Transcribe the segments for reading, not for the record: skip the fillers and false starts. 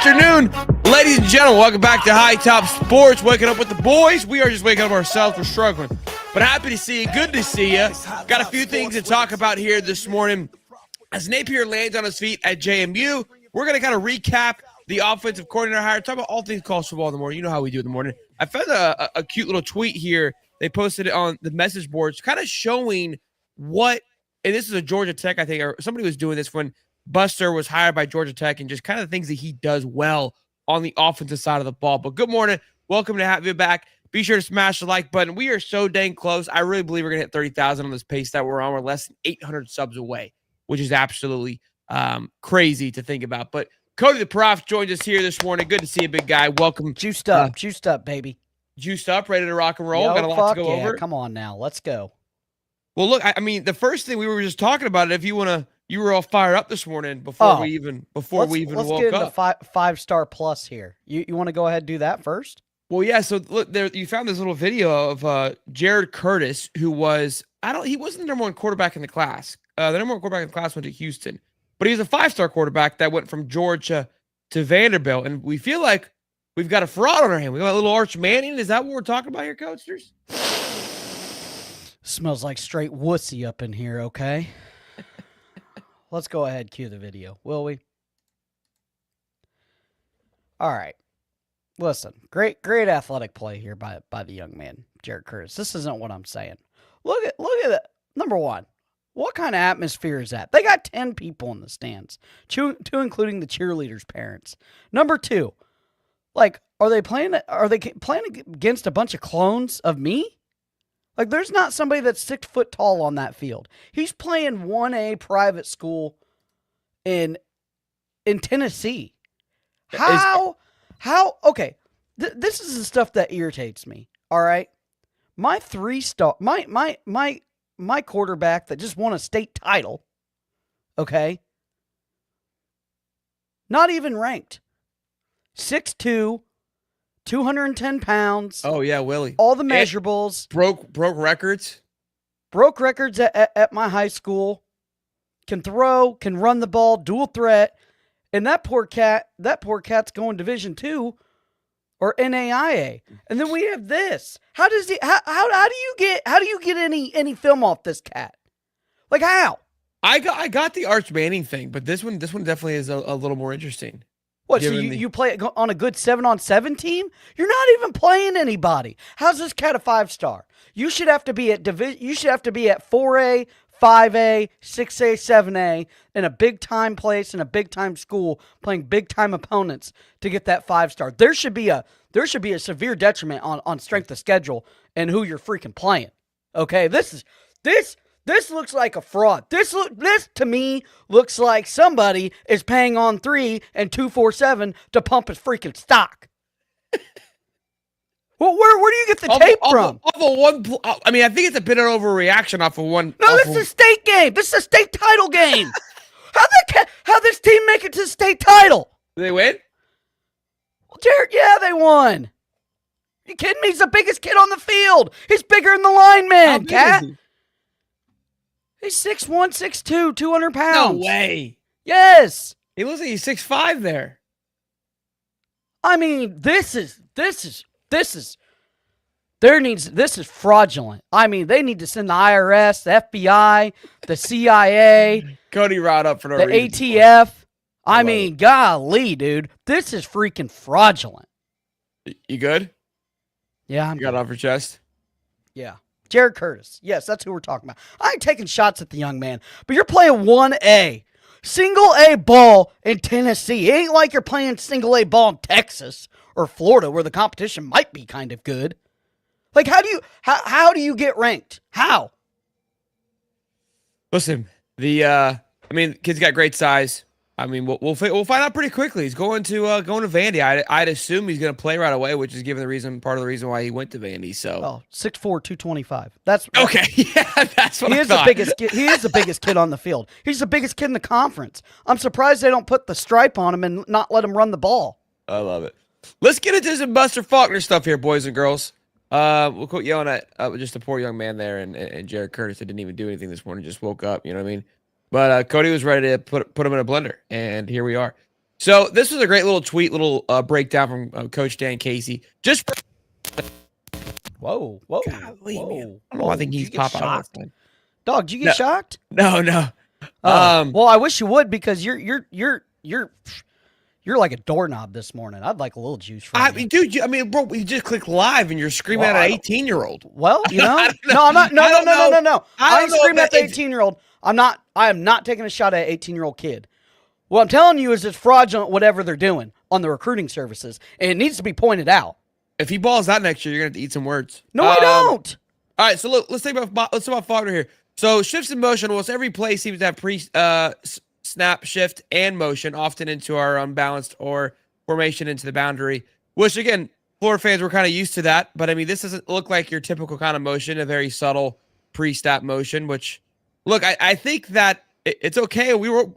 afternoon, ladies and gentlemen. Welcome back to High Top Sports. Waking up with the boys. We are just waking up ourselves. We're struggling. But happy to see you. Good to see you. Got a few things to talk about here this morning. As Napier lands on his feet at JMU, we're going to kind of recap the offensive coordinator hire. Talk about all things college football in the morning. You know how we do in the morning. I found a cute little tweet here. They posted it on the message boards, kind of showing what, and this is a Georgia Tech, I think, or somebody was doing this when Buster was hired by Georgia Tech, and just kind of things that he does well on the offensive side of the ball. But good morning. Welcome to have you back. Be sure to smash the like button. We are so dang close. I really believe we're going to hit 30,000 on this pace that we're on. We're less than 800 subs away, which is absolutely crazy to think about. But Cody the Prof joins us here this morning. Good to see you, big guy. Welcome. Juiced up, baby. Juiced up, ready to rock and roll. Yo, got a lot to go yeah. over. Come on now, let's go. Well, look, I mean, the first thing we were just talking about, if you want to, you were all fired up this morning before we even woke up. Let's get into five-star plus here. You want to go ahead and do that first? Well, yeah. So look, there you found this little video of Jared Curtis, who was he wasn't the number one quarterback in the class. The number one quarterback in the class went to Houston, but he was a five-star quarterback that went from Georgia to Vanderbilt, and we feel like we've got a fraud on our hand. We got a little Arch Manning. Is that what we're talking about here, Coasters? Smells like straight wussy up in here. Okay. Let's go ahead, cue the video, will we? All right. Listen, great athletic play here by the young man, Jared Curtis. This isn't what I'm saying. Look at it. Number one, what kind of atmosphere is that? They got 10 people in the stands, two including the cheerleaders' parents. Number two, like, are they playing against a bunch of clones of me? Like, there's not somebody that's 6 foot tall on that field. He's playing 1A private school in Tennessee. How? Okay, this is the stuff that irritates me. All right, my 3-star, my quarterback that just won a state title. Okay, not even ranked. 6'2". 210 pounds. Oh, yeah, Willie. All the measurables. Broke records. Broke records at my high school. Can throw, can run the ball, dual threat. And that poor cat's going Division II or NAIA. And then we have this. How do you get any film off this cat? Like, how? I got the Arch Manning thing, but this one definitely is a little more interesting. What, so you play on a good 7-on-7 team? You're not even playing anybody. How's this cat a 5-star? You should have to be at 4A, 5A, 6A, 7A in a big-time place, in a big-time school, playing big-time opponents to get that 5-star. There should be a severe detriment on strength of schedule and who you're freaking playing. Okay, this looks like a fraud. This to me looks like somebody is paying on 3 and 247 to pump his freaking stock. Well, where do you get the tape from? I mean, I think it's a bit of an overreaction off of one. No, this is a state game. This is a state title game. How this team make it to the state title? Did they win? Well, Jared, yeah, they won. You kidding me? He's the biggest kid on the field. He's bigger than the lineman, cat. He's 6'1", 6'2", 200 pounds. No way. Yes. He looks like he's 6'5" there. I mean, this is fraudulent. I mean, they need to send the IRS, the FBI, the CIA, Cody riled up for no the reason. ATF. I mean, golly, dude, this is freaking fraudulent. You good? Yeah, I'm good. Got it off your chest? Yeah. Jared Curtis. Yes, that's who we're talking about. I ain't taking shots at the young man, but you're playing 1A. Single A ball in Tennessee. It ain't like you're playing single A ball in Texas or Florida where the competition might be kind of good. Like, how do you get ranked? How? Listen, kid's got great size. I mean, we'll find out pretty quickly. He's going to Vandy. I'd assume he's going to play right away, which is part of the reason why he went to Vandy. So 6'4", 225. That's okay. Yeah, that's what he is. The biggest kid. He is the biggest kid on the field. He's the biggest kid in the conference. I'm surprised they don't put the stripe on him and not let him run the ball. I love it. Let's get into some Buster Faulkner stuff here, boys and girls. We'll quit yelling at just a poor young man there and Jared Curtis that didn't even do anything this morning, just woke up. You know what I mean? But Cody was ready to put him in a blender, and here we are. So this was a great little tweet, little breakdown from Coach Dan Casey. Just for Whoa. golly, man. I don't know. I think he's popping off. Dog, did you get shocked? No. Well, I wish you would because you're like a doorknob this morning. I'd like a little juice from you. I mean, dude, bro, you just click live and you're screaming at an 18-year-old. Well, you know, no, I'm not. No. I ain't screaming at the 18-year-old. I am not taking a shot at an 18-year-old kid. What I'm telling you is it's fraudulent, whatever they're doing on the recruiting services, and it needs to be pointed out. If he balls out next year, you're gonna have to eat some words. No, I don't. All right, so look, let's talk about Faulkner here. So shifts in motion. Almost every play seems to have snap, shift, and motion, often into our unbalanced or formation into the boundary. Which again, Florida fans were kind of used to that. But I mean, this doesn't look like your typical kind of motion, a very subtle pre-snap motion. Which, look, I think that it's okay.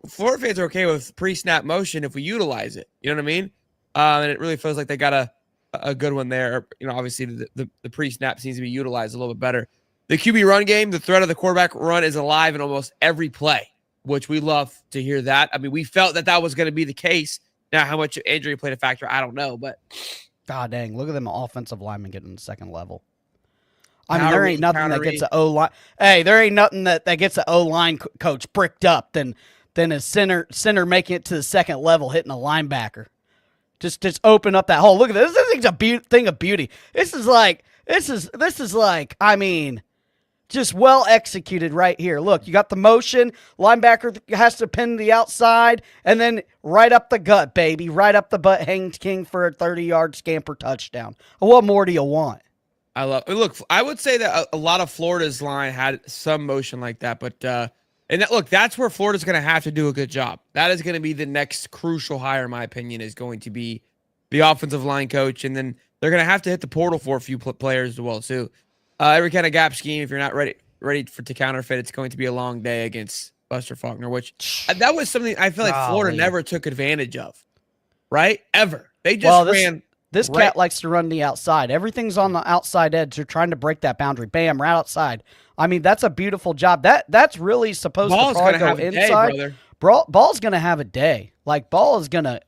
Florida fans are okay with pre-snap motion if we utilize it. You know what I mean? And it really feels like they got a good one there. You know, obviously the pre-snap seems to be utilized a little bit better. The QB run game, the threat of the quarterback run is alive in almost every play, which we love to hear that. I mean, we felt that was going to be the case. Now, how much injury played a factor, I don't know, but God dang, look at them offensive linemen getting to the second level. I mean, there ain't nothing that gets an O-line. Hey, there ain't nothing that gets an O-line coach bricked up than a center making it to the second level, hitting a linebacker. Just open up that hole. Look at this. This thing's a thing of beauty. This is like, I mean, just well executed right here. Look, you got the motion. Linebacker has to pin the outside, and then right up the gut, baby. Right up the butt, hangs king for a 30-yard scamper touchdown. What more do you want? Look, I would say that a lot of Florida's line had some motion like that, but that's where Florida's going to have to do a good job. That is going to be the next crucial hire, in my opinion, is going to be the offensive line coach, and then they're going to have to hit the portal for a few players as well too. Every kind of gap scheme, if you're not ready to counterfeit, it's going to be a long day against Buster Faulkner, which that was something I feel like Florida never took advantage of, right? Ever. They just ran. This cat likes to run the outside. Everything's on the outside edge. They're trying to break that boundary. Bam, right outside. I mean, that's a beautiful job. That's really supposed to probably go inside. Ball's gonna have a day. Like ball's gonna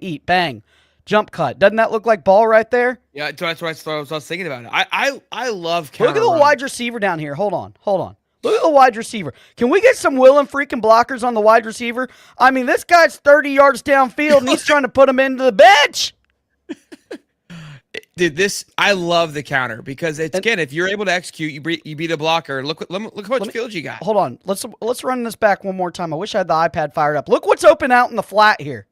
eat. Bang. Jump cut. Doesn't that look like ball right there? Yeah, that's what I was thinking about it. I love counter Look at the wide receiver down here. Hold on. Look at the wide receiver. Can we get some willing freaking blockers on the wide receiver? I mean, this guy's 30 yards downfield, and he's trying to put him into the bench. Dude, I love the counter because again, if you're able to execute, you beat a blocker. Look how much field you got. Hold on. Let's run this back one more time. I wish I had the iPad fired up. Look what's open out in the flat here.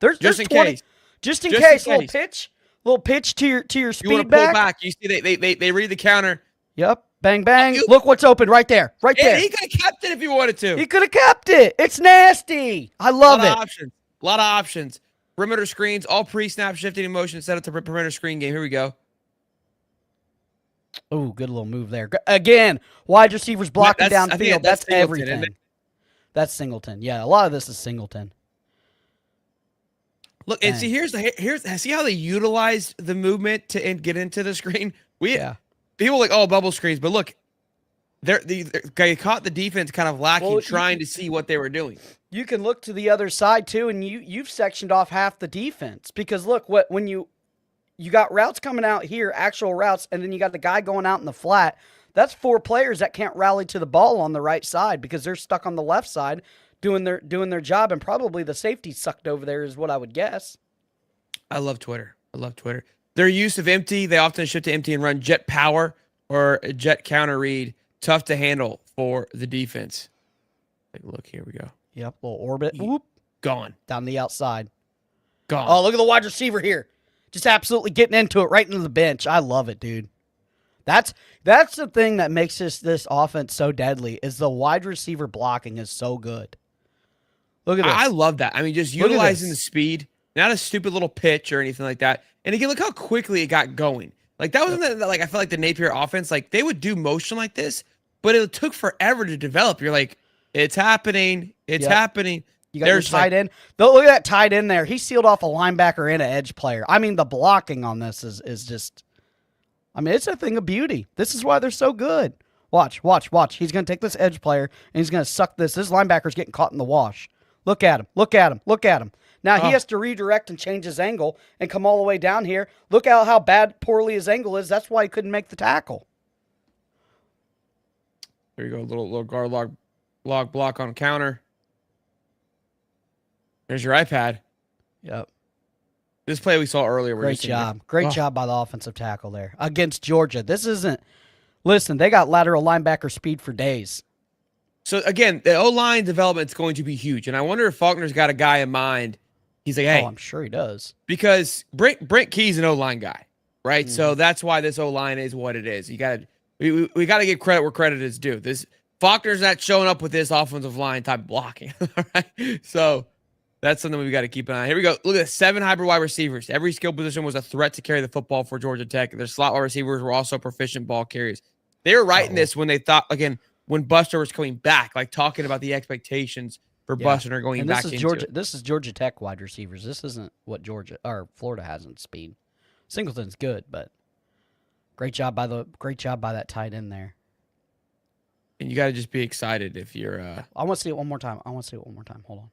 There's just in 20, case. Just in case. Little pitch to your speed you want to pull back. You see they read the counter. Yep. Bang bang. Look what's open right there. Right there. He could have kept it if he wanted to. He could have kept it. It's nasty. I love it. A lot of options. Perimeter screens, all pre-snap shifting in motion set up to perimeter screen game. Here we go. Oh, good little move there. Again, wide receivers blocking downfield. That's everything. That's Singleton. Yeah, a lot of this is Singleton. Look, and see, here's see how they utilize the movement to get into the screen. People like, oh, bubble screens, but look, they caught the defense kind of lacking, trying to see what they were doing. You can look to the other side too, and you've sectioned off half the defense because look, when you got routes coming out here, actual routes, and then you got the guy going out in the flat. That's 4 players that can't rally to the ball on the right side because they're stuck on the left side doing their job, and probably the safety sucked over there is what I would guess. I love Twitter. Their use of empty, they often shift to empty and run jet power or a jet counter read. Tough to handle for the defense. Take a look. Here we go. Yep, little orbit. Whoop. Gone. Down the outside. Gone. Oh, look at the wide receiver here. Just absolutely getting into it right into the bench. I love it, dude. That's the thing that makes this offense so deadly is the wide receiver blocking is so good. Look at this. I love that. I mean, just utilizing the speed, not a stupid little pitch or anything like that. And again, look how quickly it got going. Like that wasn't like I felt like the Napier offense, like they would do motion like this, but it took forever to develop. You're like, it's happening. It's happening. You got your tight end. Look at that tight end there. He sealed off a linebacker and an edge player. I mean, the blocking on this is just, I mean, it's a thing of beauty. This is why they're so good. Watch. He's going to take this edge player, and he's going to suck this. This linebacker's getting caught in the wash. Look at him. Look at him. Look at him. Now he Oh. has to redirect and change his angle and come all the way down here. Look at how poorly his angle is. That's why he couldn't make the tackle. There you go, little guard log block on counter. There's your iPad. Yep. This play we saw earlier. Great job. Great job by the offensive tackle there against Georgia. This isn't. Listen, they got lateral linebacker speed for days. So again, the O-line development is going to be huge, and I wonder if Faulkner's got a guy in mind. He's like, hey, I'm sure he does, because Brent Key's an O-line guy, right? So that's why this O-line is what it is. We got to give credit where credit is due. This Faulkner's not showing up with this offensive line type blocking. All right, so that's something we got to keep an eye on. Here we go. Look at 7 hybrid wide receivers. Every skill position was a threat to carry the football for Georgia Tech. Their slot wide receivers were also proficient ball carriers. They were writing this when they thought, again, when Buster was coming back, like talking about the expectations for Buster going back into it. This is Georgia Tech wide receivers. This isn't what Georgia or Florida has in speed. Singleton's good, but great job by that tight end there. And you got to just be excited if you're. I want to see it one more time. Hold on.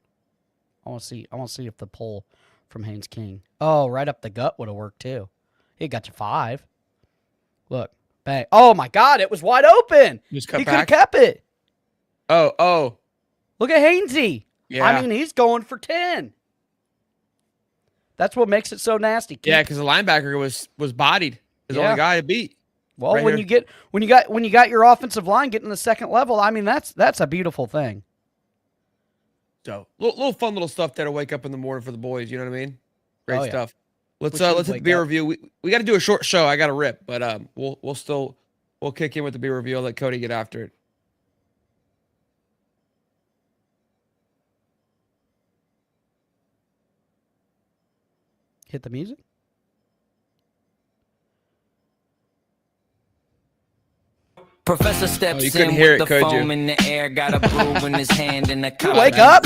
I want to see if the pull from Haynes King. Oh, right up the gut would have worked too. He got you 5. Look, bang! Oh my God, it was wide open. Just cut he back. could have kept it. Oh. Look at Hainsey. Yeah. I mean, he's going for 10. That's what makes it so nasty. Yeah, because the linebacker was bodied. His only guy to beat. Well, right when here. you got your offensive line getting the second level, I mean that's a beautiful thing. So little fun little stuff there to wake up in the morning for the boys. You know what I mean? Great stuff. Let's should hit the wake beer up. review. We got to do a short show. I got to rip, but we'll kick in with the beer review. I'll let Cody get after it. Hit the music. Professor steps you couldn't in hear with it, the could you? foam in the air, got a broom in his hand and a wake up.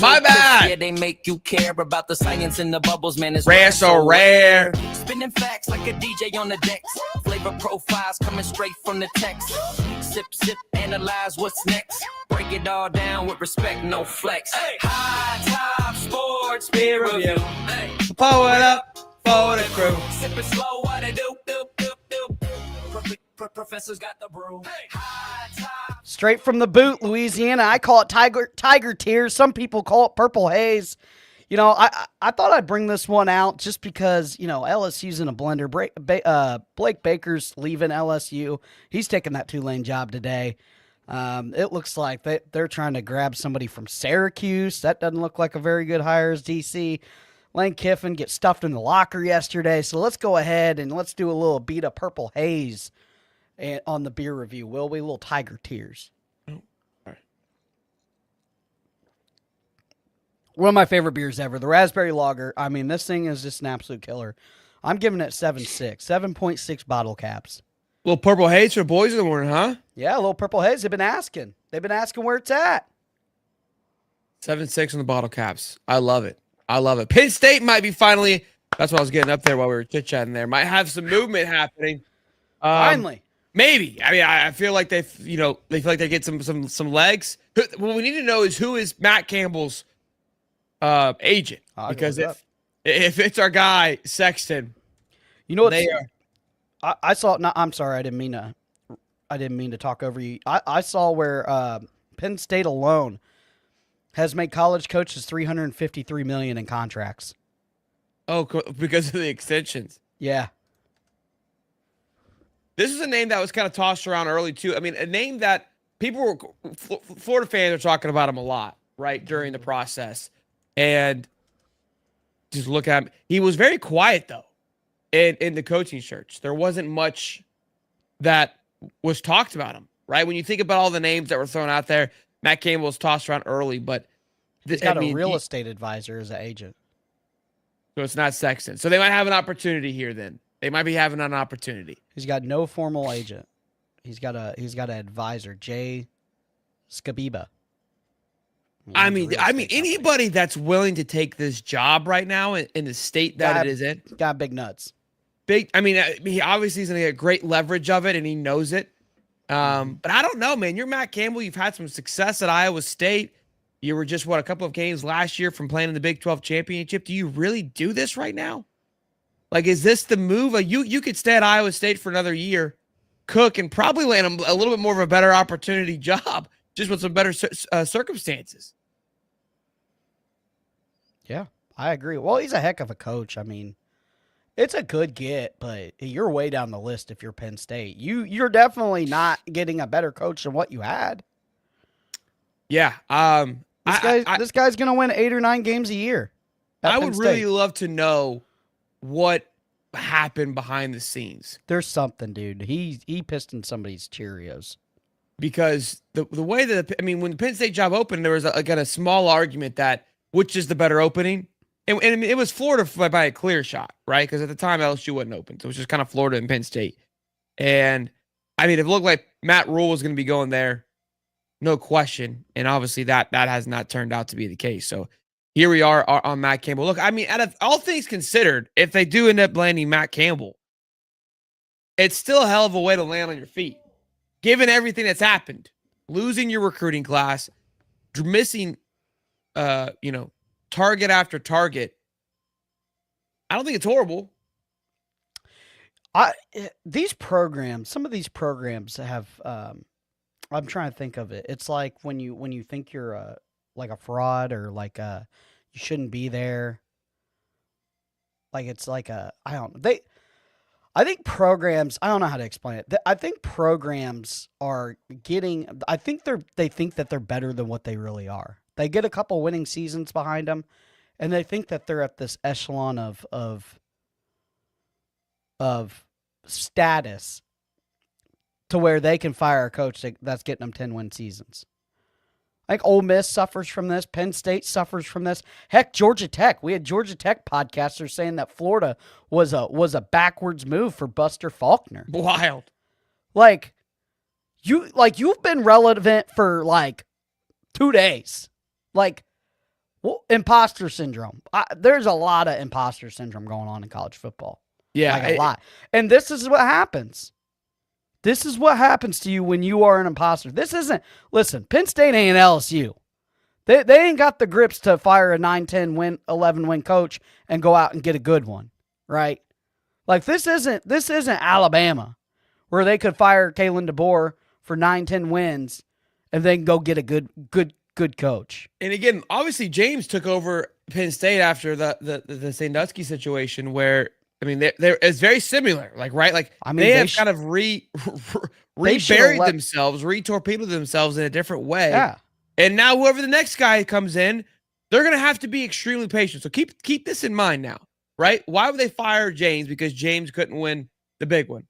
My bad. Yeah, they make you care about the science in the bubbles, man. It's Rare, so rare. Spinning facts like a DJ on the decks. Flavor profiles coming straight from the text. Sip, sip, analyze what's next. Break it all down with respect, no flex. High top sports beer review. Pull it up for the crew. Sipping slow, what I do. Professor's got the brew. High top. Straight from the boot, Louisiana. I call it tiger tears. Some people call it purple haze. You know, I thought I'd bring this one out just because, you know, LSU's in a blender. Blake Baker's leaving LSU. He's taking that Tulane job today. It looks like they're trying to grab somebody from Syracuse. That doesn't look like a very good hire as DC. Lane Kiffin gets stuffed in the locker yesterday. So let's go ahead and let's do a little beat of purple haze on the beer review, will we? A little tiger tears. Oh, all right. One of my favorite beers ever, the Raspberry Lager. I mean, this thing is just an absolute killer. I'm giving it 7.6 bottle caps. Little purple haze for the boys in the morning, huh? Yeah, a little purple haze. They've been asking where it's at. 7.6 on the bottle caps. I love it. Penn State might be finally. That's what I was getting up there while we were chit-chatting there. Might have some movement happening. Finally. Maybe. I mean, I feel like they feel like they get some legs. What we need to know is who is Matt Campbell's agent. Because if it's our guy Sexton, you know what they are. I saw. No, I'm sorry. I didn't mean to talk over you. I saw where Penn State alone has made college coaches $353 million in contracts. Oh, because of the extensions. Yeah. This is a name that was kind of tossed around early, too. I mean, a name that Florida fans are talking about him a lot, right, during the process. And just look at him. He was very quiet, though, in the coaching search. There wasn't much that was talked about him, right? When you think about all the names that were thrown out there, Matt Campbell was tossed around early, but he's got a real estate advisor as an agent. So it's not Sexton. So they might have an opportunity here then. They might be having an opportunity. He's got no formal agent. He's got an advisor, Jay Skabiba. I mean, anybody that's willing to take this job right now in the state that it is in. Got big nuts. Big. I mean, he obviously is going to get great leverage of it, and he knows it. But I don't know, man. You're Matt Campbell. You've had some success at Iowa State. You were just, a couple of games last year from playing in the Big 12 championship. Do you really do this right now? Like, is this the move? You could stay at Iowa State for another year, cook, and probably land a little bit more of a better opportunity job, just with some better circumstances. Yeah, I agree. Well, he's a heck of a coach. I mean, it's a good get, but you're way down the list if you're Penn State. You're definitely not getting a better coach than what you had. Yeah. This guy's going to win 8 or 9 games a year. I would really love to know what happened behind the scenes. There's something, dude. He pissed in somebody's Cheerios. Because the way that, when the Penn State job opened, there was a small argument that which is the better opening. And it was Florida by a clear shot, right? Because at the time, LSU wasn't open. So it was just kind of Florida and Penn State. And, it looked like Matt Rule was going to be going there. No question. And obviously that has not turned out to be the case. So here we are on Matt Campbell. Look, out of all things considered, if they do end up landing Matt Campbell, it's still a hell of a way to land on your feet. Given everything that's happened, losing your recruiting class, missing, target after target, I don't think it's horrible. Some of these programs have, I'm trying to think of it. It's like when you think you're like a fraud or like you shouldn't be there. Like it's like I think programs, I don't know how to explain it. I think programs are getting, they think that they're better than what they really are. They get a couple winning seasons behind them, and they think that they're at this echelon of status to where they can fire a coach that's getting them 10-win seasons. I think Ole Miss suffers from this. Penn State suffers from this. Heck, Georgia Tech. We had Georgia Tech podcasters saying that Florida was a backwards move for Buster Faulkner. Wild. You've been relevant for 2 days. Imposter syndrome. There's a lot of imposter syndrome going on in college football. Yeah, a lot. And this is what happens. This is what happens to you when you are an imposter. Listen, Penn State ain't LSU. They ain't got the grips to fire a 9, 10 win, 11 win coach and go out and get a good one, right? This isn't Alabama where they could fire Kalen DeBoer for 9, 10 wins and then go get a good coach. And again, obviously James took over Penn State after the Sandusky situation where it's very similar, right? They have kind of reburied themselves, retorpedoed themselves in a different way. Yeah. And now whoever the next guy comes in, they're going to have to be extremely patient. So keep this in mind now, right? Why would they fire James? Because James couldn't win the big one.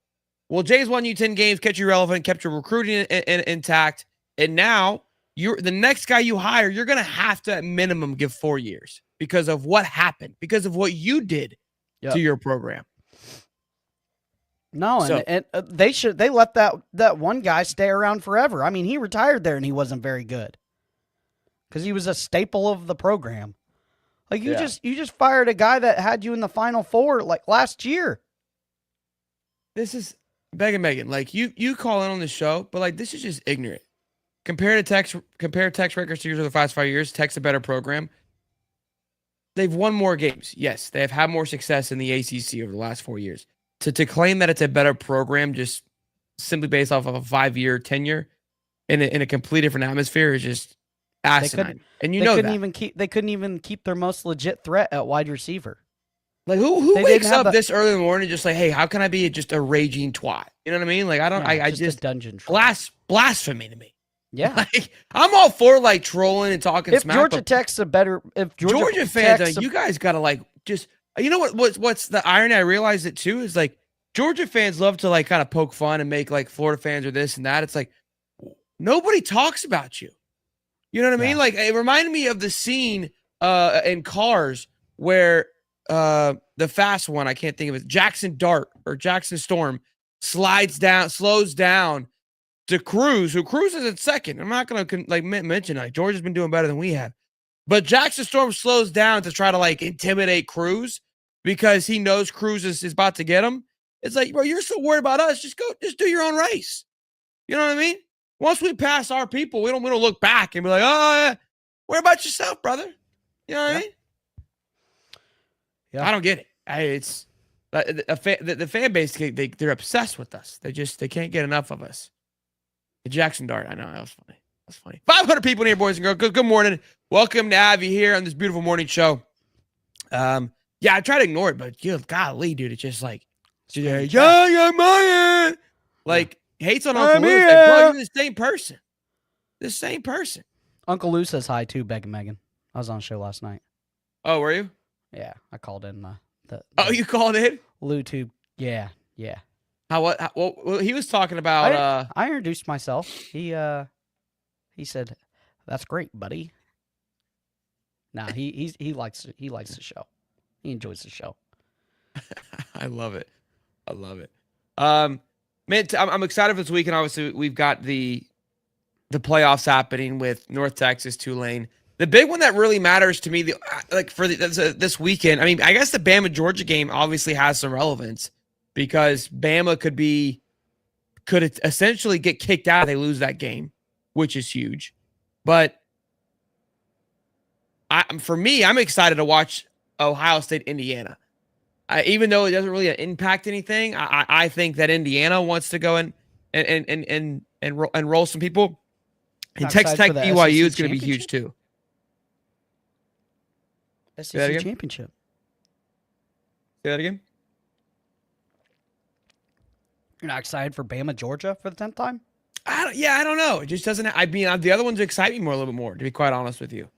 Well, James won you 10 games, kept you relevant, kept your recruiting intact. And now the next guy you hire, you're going to have to at minimum give 4 years because of what happened, because of what you did. Yep. To your program. No, and they let that one guy stay around forever. He retired there and he wasn't very good because he was a staple of the program. You just fired a guy that had you in the Final Four last year. This is Megan. You call in on the show, but this is just ignorant. Compare Tech's records to the last 5 years. Tech's a better program. They've won more games. Yes, they have had more success in the ACC over the last 4 years. To claim that it's a better program just simply based off of a 5-year tenure in a complete different atmosphere is just asinine. And they couldn't even keep their most legit threat at wide receiver. Who wakes up this early in the morning just hey, how can I be just a raging twat? You know what I mean? I just dungeon blasphemy to me. Yeah, I'm all for trolling and talking if smack. Georgia Tech's a better, if Georgia fans, you guys gotta just. You know what's the irony? I realize it too is Georgia fans love to kind of poke fun and make Florida fans are this and that. It's nobody talks about you. You know what I mean? It reminded me of the scene in Cars where the fast one, I can't think of it, Jackson Storm slows down to Cruz, who cruises at second. I'm not going to mention Georgia's been doing better than we have. But Jackson Storm slows down to try to intimidate Cruz because he knows Cruz is about to get him. It's bro, you're so worried about us. Just do your own race. You know what I mean? Once we pass our people, we don't look back and be oh, yeah. Worry about yourself, brother. You know what I mean? Yeah. I don't get it. It's the fan base. They're obsessed with us. They can't get enough of us. The Jackson Dart. I know that was funny. That's funny. 500 people in here, boys and girls. Good morning. Welcome to have you here on this beautiful morning show. Yeah, I try to ignore it, but golly, dude, it's just like, yeah, man. Like, hates on Uncle Lou. Like, bro, you're the same person. The same person. Uncle Lou says hi too, Beck and Megan. I was on a show last night. Oh, were you? Yeah, I called in the Oh, you called in? Lou tube. Yeah. Well, he was talking about I introduced myself. He said, "That's great, buddy." Nah, he likes the show. He enjoys the show. I love it. Man, I'm excited for this weekend. Obviously, we've got the playoffs happening with North Texas, Tulane. The big one that really matters to me, this weekend. I mean, I guess the Bama Georgia game obviously has some relevance because Bama could essentially get kicked out if they lose that game, which is huge. But for me, I'm excited to watch Ohio State, Indiana. Even though it doesn't really impact anything, I think that Indiana wants to go and roll some people. And Texas Tech BYU is going to be huge too. SEC championship. Say that again. You're not excited for Bama Georgia for the 10th time? I don't know. It just doesn't. I mean, the other ones excite me more a little bit more. To be quite honest with you,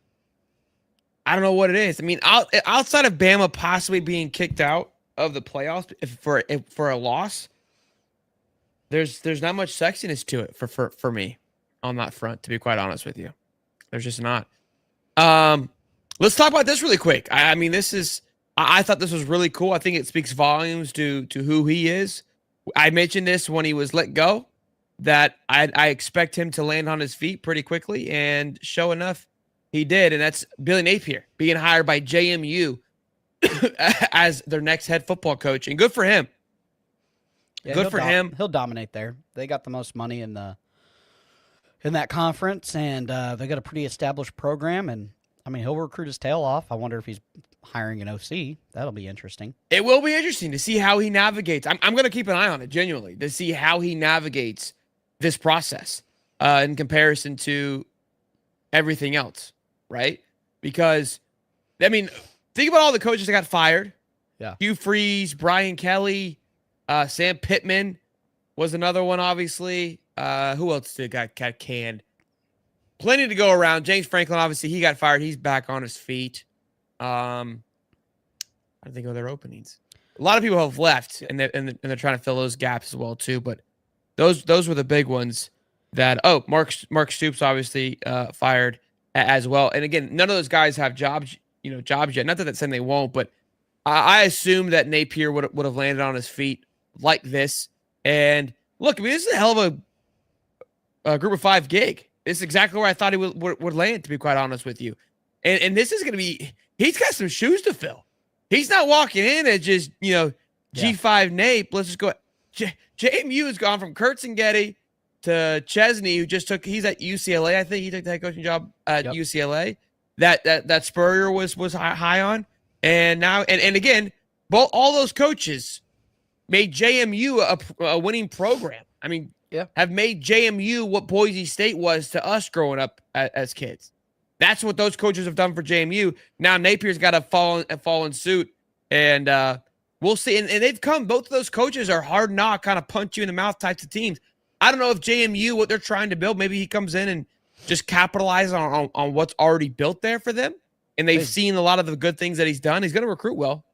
I don't know what it is. I mean, outside of Bama possibly being kicked out of the playoffs for a loss, there's not much sexiness to it for me on that front. To be quite honest with you, there's just not. Let's talk about this really quick. I mean, I thought this was really cool. I think it speaks volumes to who he is. I mentioned this when he was let go, that I expect him to land on his feet pretty quickly, and sure enough, he did. And that's Billy Napier being hired by JMU as their next head football coach, and good for him. Yeah, good for him. He'll dominate there. They got the most money in that conference, and they got a pretty established program. And I mean, he'll recruit his tail off. I wonder if he's hiring an OC. That'll be interesting. It will be interesting to see how he navigates. I'm going to keep an eye on it, genuinely, to see how he navigates this process in comparison to everything else, right? Because, I mean, think about all the coaches that got fired. Yeah. Hugh Freeze, Brian Kelly, Sam Pittman was another one, obviously. Who else got canned? Plenty to go around. James Franklin, obviously, he got fired. He's back on his feet. I don't think of their openings. A lot of people have left, and they're trying to fill those gaps as well too. But those were the big ones. That Mark Stoops obviously fired as well. And again, none of those guys have jobs yet. Not that that's saying they won't, but I assume that Napier would have landed on his feet like this. And look, I mean, this is a hell of a group of 5 gig. This is exactly where I thought he would land, to be quite honest with you. And this is going to be, he's got some shoes to fill. He's not walking in as just, G5 Nape. Let's just go. JMU has gone from Kurtz-Getty to Chesney, who he's at UCLA. I think he took the head coaching job at UCLA. That Spurrier was high on. And now, and again, all those coaches made JMU a winning program. I mean, have made JMU what Boise State was to us growing up as kids. That's what those coaches have done for JMU. Now Napier's got to fall in suit, and we'll see. And they've come. Both of those coaches are hard knock, kind of punch you in the mouth types of teams. I don't know if JMU, what they're trying to build, maybe he comes in and just capitalizes on what's already built there for them, and they've seen a lot of the good things that he's done. He's going to recruit well.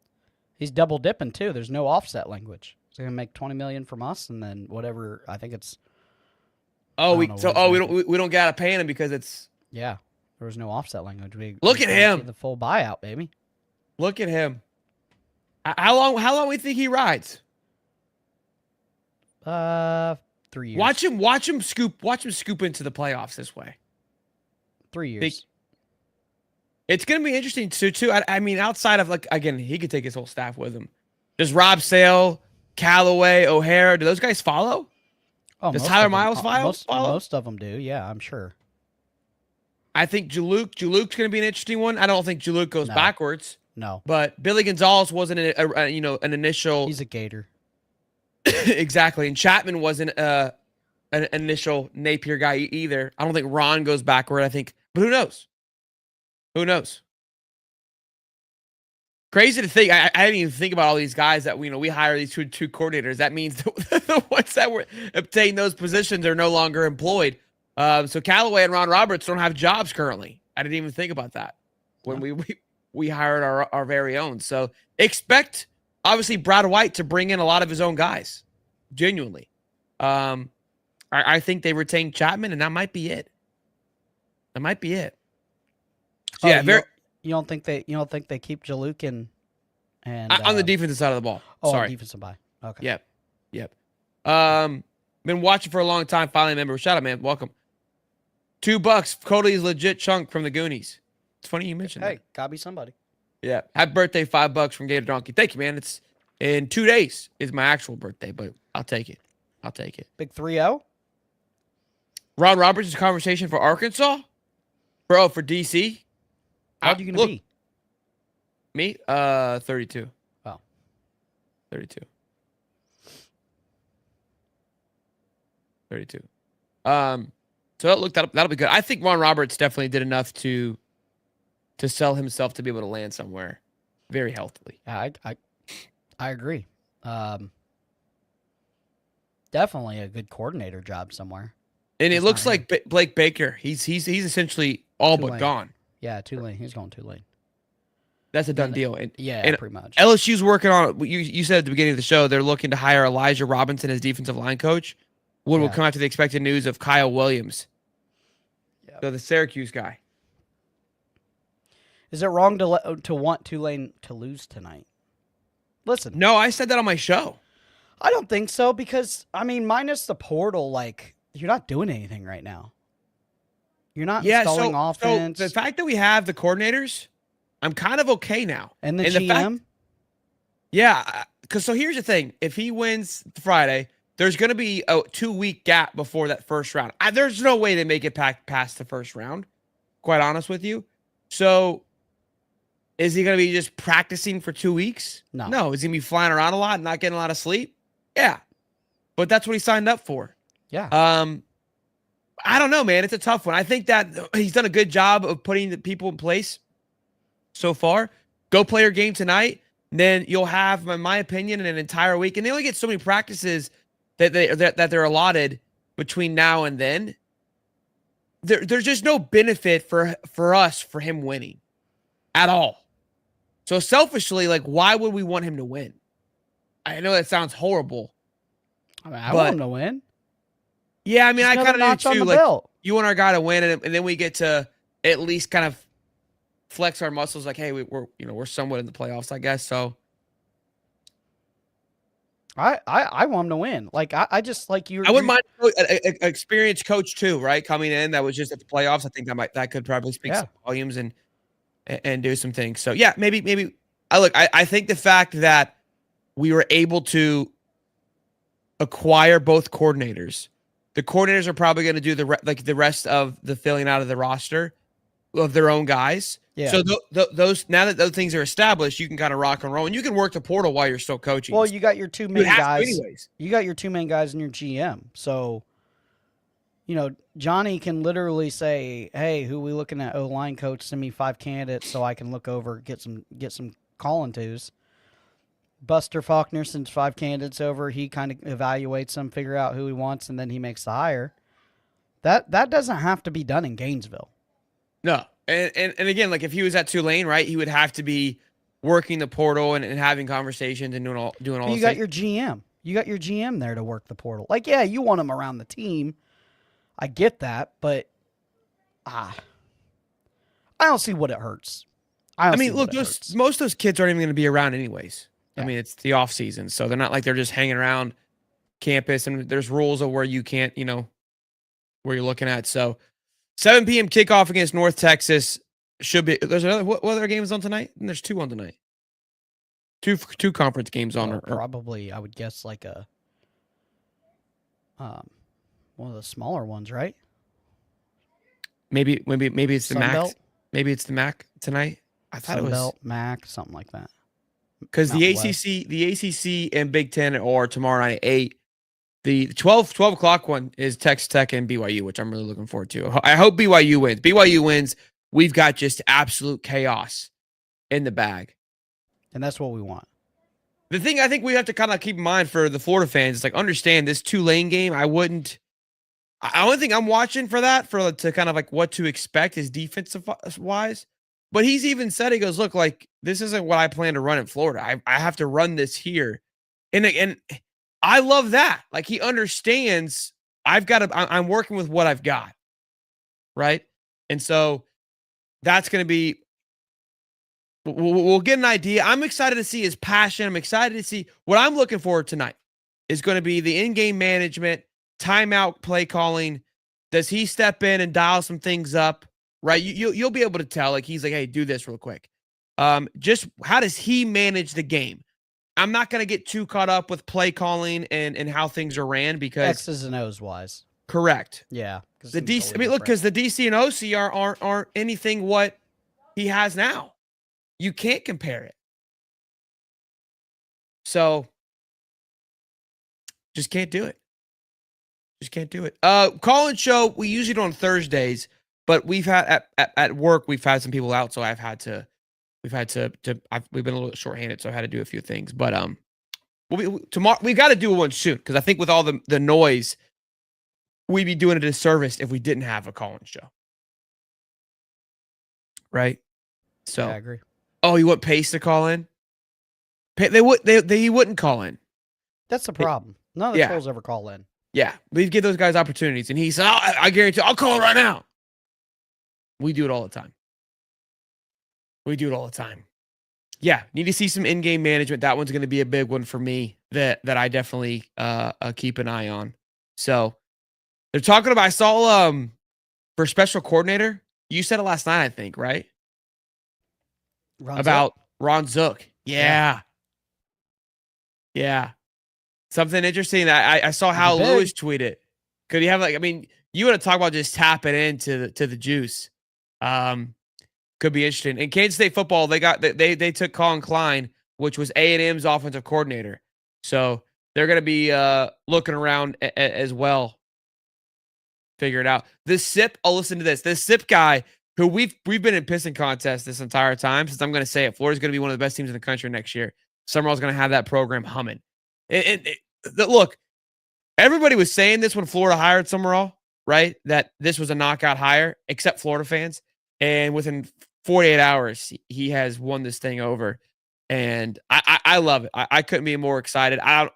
He's double dipping too. There's no offset language. He's going to make $20 million from us, and then whatever. I think it's. We don't got to pay him because it's. Yeah, there was no offset language. Look at him. The full buyout, baby. Look at him. How long we think he rides? 3 years. Watch him scoop into the playoffs this way. 3 years. It's going to be interesting too. I mean, outside of again, he could take his whole staff with him. Does Rob Sale, Callaway, O'Hara, do those guys follow? Oh, does Tyler Miles follow? Most of them do. Yeah, I'm sure. I think Jaluk's going to be an interesting one. I don't think Jaluk goes backwards. No. But Billy Gonzalez wasn't an initial. He's a Gator. Exactly, and Chapman wasn't an initial Napier guy either. I don't think Ron goes backward. I think, but who knows? Who knows? Crazy to think. I didn't even think about all these guys that we hire these two coordinators. That means the ones that were obtained those positions are no longer employed. So Callaway and Ron Roberts don't have jobs currently. I didn't even think about that when we hired our very own. So expect obviously Brad White to bring in a lot of his own guys. Genuinely, I think they retained Chapman, and that might be it. That might be it. So yeah, You don't think they keep Jaluk and on the defensive side of the ball. Oh, sorry, defensive side. Okay. Yep. Been watching for a long time. Finally, member. Shout out, man. Welcome. $2. Cody's legit chunk from the Goonies. It's funny you mentioned that. Hey, gotta be somebody. Yeah. Happy birthday, $5 from Gator Donkey. Thank you, man. It's in 2 days is my actual birthday, but I'll take it. Big 3-0. Ron Roberts' conversation for Arkansas? For DC? How old are you going to be? Me? 32. Wow. 32. So that'll be good. I think Ron Roberts definitely did enough to sell himself to be able to land somewhere very healthily. I agree. Definitely a good coordinator job somewhere. And it looks like Blake Baker. He's essentially all but gone. Yeah, Tulane. He's going Tulane. That's a done deal. And pretty much. LSU's working on. You said at the beginning of the show they're looking to hire Elijah Robinson as defensive line coach. What will come after the expected news of Kyle Williams? Yeah. So the Syracuse guy. Is it wrong to want Tulane to lose tonight? Listen. No, I said that on my show. I don't think so because, minus the portal, you're not doing anything right now. You're not installing offense. So the fact that we have the coordinators, I'm kind of okay now. And the GM? Because here's the thing. If he wins Friday, there's going to be a 2-week gap before that first round. There's no way they make it past the first round, quite honest with you. So is he going to be just practicing for 2 weeks? No. Is he going to be flying around a lot and not getting a lot of sleep? Yeah. But that's what he signed up for. Yeah. I don't know, man. It's a tough one. I think that he's done a good job of putting the people in place so far. Go play your game tonight. Then you'll have, in my opinion, an entire week. And they only get so many practices that they're allotted between now and then. There's just no benefit for us for him winning at all. So selfishly, why would we want him to win? I know that sounds horrible. I want him to win. Yeah, I kind of do too. You want our guy to win, and then we get to at least kind of flex our muscles. Hey, we're somewhat in the playoffs, I guess. So I want him to win. I just you. I wouldn't mind an experienced coach too, right? Coming in that was just at the playoffs. I think that could probably speak some volumes and do some things. So yeah, maybe. I think the fact that we were able to acquire both coordinators. The coordinators are probably going to do the rest of the filling out of the roster of their own guys. Yeah. So those now that those things are established, you can kind of rock and roll, and you can work the portal while you're still coaching. Well, you got your two main guys. You got your two main guys in your GM. So, Johnny can literally say, "Hey, who we looking at? O-line coach, send me 5 candidates so I can look over, get some calling tos." Buster Faulkner sends 5 candidates over. He kind of evaluates them, figure out who he wants, and then he makes the hire. That doesn't have to be done in Gainesville. No. And again, if he was at Tulane, right, he would have to be working the portal and having conversations and doing all. You got your GM. You got your GM there to work the portal. You want him around the team. I get that, but I don't see what it hurts. Look, most of those kids aren't even going to be around anyways. Yeah. It's the off season, so they're not they're just hanging around campus, and there's rules of where you can't, where you're looking at. So 7 p.m. kickoff against North Texas should be. There's another. What other games on tonight? And there's 2 on tonight. Two conference games on. Probably, I would guess one of the smaller ones, right? Maybe it's the Sun Mac. Belt? Maybe it's the Mac tonight. I thought it was Sunbelt, MAC, something like that. because the Mountain West. ACC and Big Ten are tomorrow night at 8. The 12 o'clock one is Texas Tech and BYU, which I'm really looking forward to. I hope BYU wins. BYU wins. We've got just absolute chaos in the bag. And that's what we want. The thing I think we have to kind of keep in mind for the Florida fans is like understand this Tulane game. I only thing I'm watching for that to kind of like what to expect is defensive wise. But he's even said, he goes, look, like this isn't what I plan to run in Florida. I have to run this here. And I love that. Like he understands I'm working with what I've got. Right. And so that's going to be, we'll get an idea. I'm excited to see his passion. I'm excited to see what I'm looking for tonight is going to be the in-game management, timeout play calling. Does he step in and dial some things up? Right. You'll be able to tell, like, he's like, hey, do this real quick. Just how does he manage the game? I'm not going to get too caught up with play calling and how things are ran because X's and O's wise. Correct. Yeah. The DC, I mean, look, because the DC and OC aren't anything what he has now. You can't compare it. So just can't do it. Just can't do it. Call-in show, we usually do on Thursdays, but we've had at work, we've had some people out, so we've been a little shorthanded, so I've had to do a few things. But tomorrow we got to do one soon because I think with all the noise, we'd be doing a disservice if we didn't have a call-in show. Right? So yeah, I agree. Oh, you want Pace to call in? He wouldn't call in. That's the problem. None of the trolls ever call in. Yeah, we give those guys opportunities, and he said, I guarantee I'll call right now. We do it all the time. Yeah, need to see some in-game management. That one's going to be a big one for me that I definitely keep an eye on. So they're talking about, I saw for special coordinator, you said it last night, I think, right? About Ron Zook. Yeah. Something interesting. I saw Hal Lewis tweet it. Could he have you want to talk about just tapping into the juice. Could be interesting. In Kansas State football, they took Colin Klein, which was A&M's offensive coordinator. So they're going to be looking around as well. Figure it out. This SIP, listen to this. This SIP guy who we've been in pissing contests this entire time, since I'm going to say it, Florida's going to be one of the best teams in the country next year. Summerall's going to have that program humming. Look, everybody was saying this when Florida hired Summerall, right? That this was a knockout hire, except Florida fans. And within 48 hours, he has won this thing over. And I love it. I couldn't be more excited. I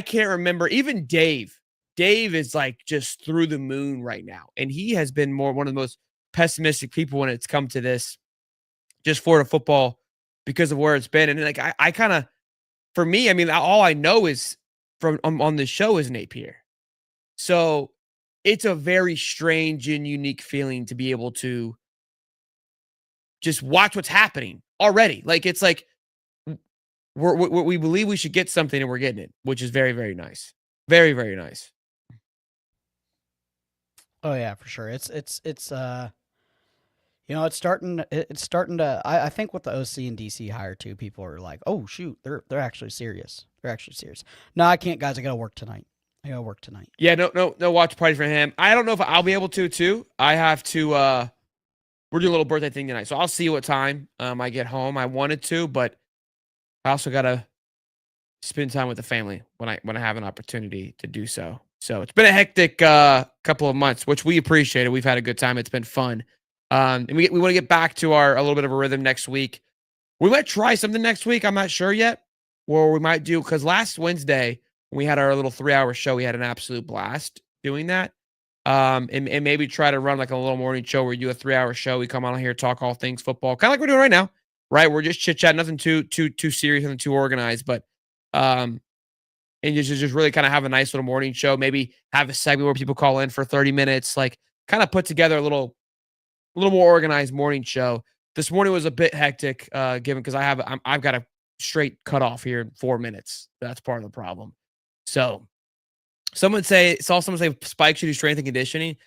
can't remember. Even Dave is like just through the moon right now. And he has been one of the most pessimistic people when it's come to this, just Florida football, because of where it's been. And like, I kind of, for me, all I know is from on this show is Napier. So it's a very strange and unique feeling to be able to just watch what's happening already. Like, it's like we believe we should get something and we're getting it, which is very, very nice. Very, very nice. Oh yeah, for sure. It's starting to, I think with the OC and DC hire too, people are like, oh shoot, they're actually serious. No, I can't, guys. I gotta work tonight. Yeah, no watch party for him. I don't know if I'll be able to too. I have to we're doing a little birthday thing tonight. So I'll see what time I get home. I wanted to, but I also gotta spend time with the family when I have an opportunity to do so. So it's been a hectic couple of months, which we appreciate it. We've had a good time. It's been fun. And we want to get back to a little bit of a rhythm next week. We might try something next week. I'm not sure yet. Or we might do, because last Wednesday, when we had our little 3-hour show, we had an absolute blast doing that. And maybe try to run like a little morning show where we do a 3-hour show. We come on here, talk all things football, kind of like we're doing right now, right? We're just chit-chat, nothing too serious, nothing too organized, but and just really kind of have a nice little morning show. Maybe have a segment where people call in for 30 minutes, like kind of put together a little more organized morning show. This morning was a bit hectic, given because I've got a straight cutoff here in 4 minutes. That's part of the problem. So saw someone say Spike should do strength and conditioning.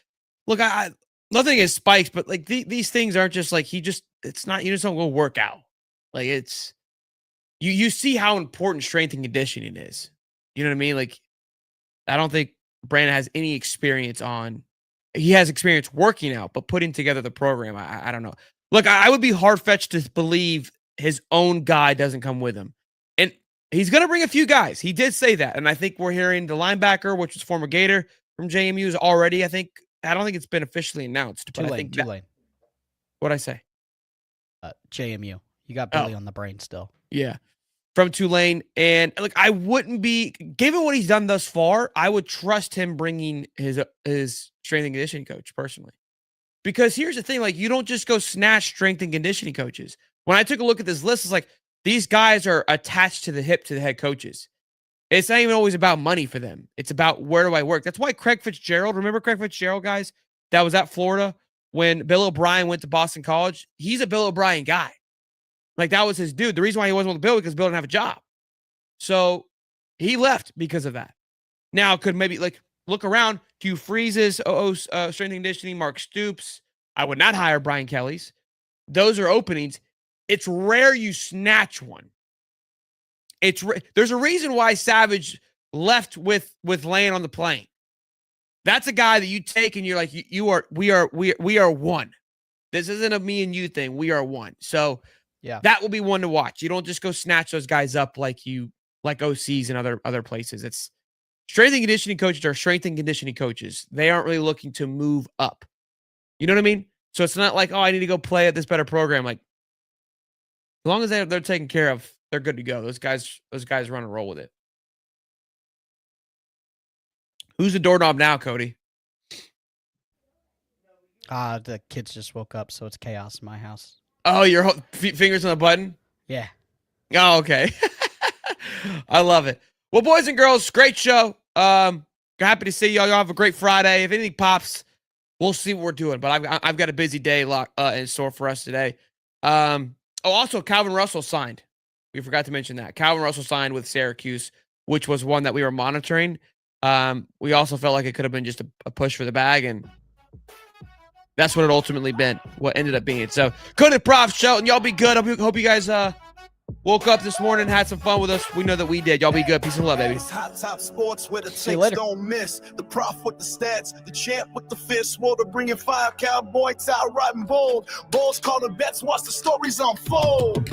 Look, nothing is spikes, but like these things aren't just like it's not, you just don't go work out. Like it's, you see how important strength and conditioning is. You know what I mean? Like, I don't think Brandon has any experience he has experience working out, but putting together the program, I don't know. Look, I would be hard-fetched to believe his own guy doesn't come with him. And he's going to bring a few guys. He did say that. And I think we're hearing the linebacker, which was former Gator from JMU, is already, I don't think it's been officially announced. But Tulane. What'd I say? JMU. You got Billy on the brain still. Yeah. From Tulane. And like, I wouldn't be, given what he's done thus far, I would trust him bringing his strength and conditioning coach personally. Because here's the thing, like, you don't just go snatch strength and conditioning coaches. When I took a look at this list, it's like, these guys are attached to the hip to the head coaches. It's not even always about money for them. It's about, where do I work? That's why Craig Fitzgerald, remember Craig Fitzgerald, guys, that was at Florida when Bill O'Brien went to Boston College? He's a Bill O'Brien guy. Like, that was his dude. The reason why he wasn't with Bill, because Bill didn't have a job. So he left because of that. Now, could maybe, like, look around. Hugh Freeze's strength and conditioning, Mark Stoops. I would not hire Brian Kelly's. Those are openings. It's rare you snatch one. There's a reason why Savage left with Lane on the plane. That's a guy that you take and you're like, we are one. This isn't a me and you thing. We are one. So yeah, that will be one to watch. You don't just go snatch those guys up like OCs and other places. It's strength and conditioning coaches are strength and conditioning coaches. They aren't really looking to move up. You know what I mean? So it's not like, oh, I need to go play at this better program. Like, as long as they're taken care of, they're good to go. Those guys run and roll with it. Who's the doorknob now, Cody? The kids just woke up, so it's chaos in my house. Oh, your fingers on the button? Yeah. Oh, okay. I love it. Well, boys and girls, great show. Happy to see y'all. Y'all have a great Friday. If anything pops, we'll see what we're doing. But I've got a busy day in store for us today. Also, Calvin Russell signed. We forgot to mention that. Calvin Russell signed with Syracuse, which was one that we were monitoring. We also felt like it could have been just a push for the bag, and that's what it ultimately been, what ended up being. So, good prof show, and y'all be good. Hope you guys woke up this morning and had some fun with us. We know that we did. Y'all be good. Peace and love, baby. It's hot top sports where the See you takes later. don't miss. The prof with the stats, the champ with the fist. Water bringing fire, cowboy tie riding bold. Bulls calling bets, watch the stories unfold.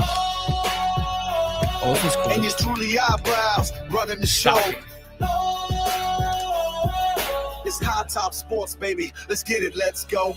Oh, this is cool. And it's truly eyebrows running the show. It's high top sports, baby. Let's get it. Let's go.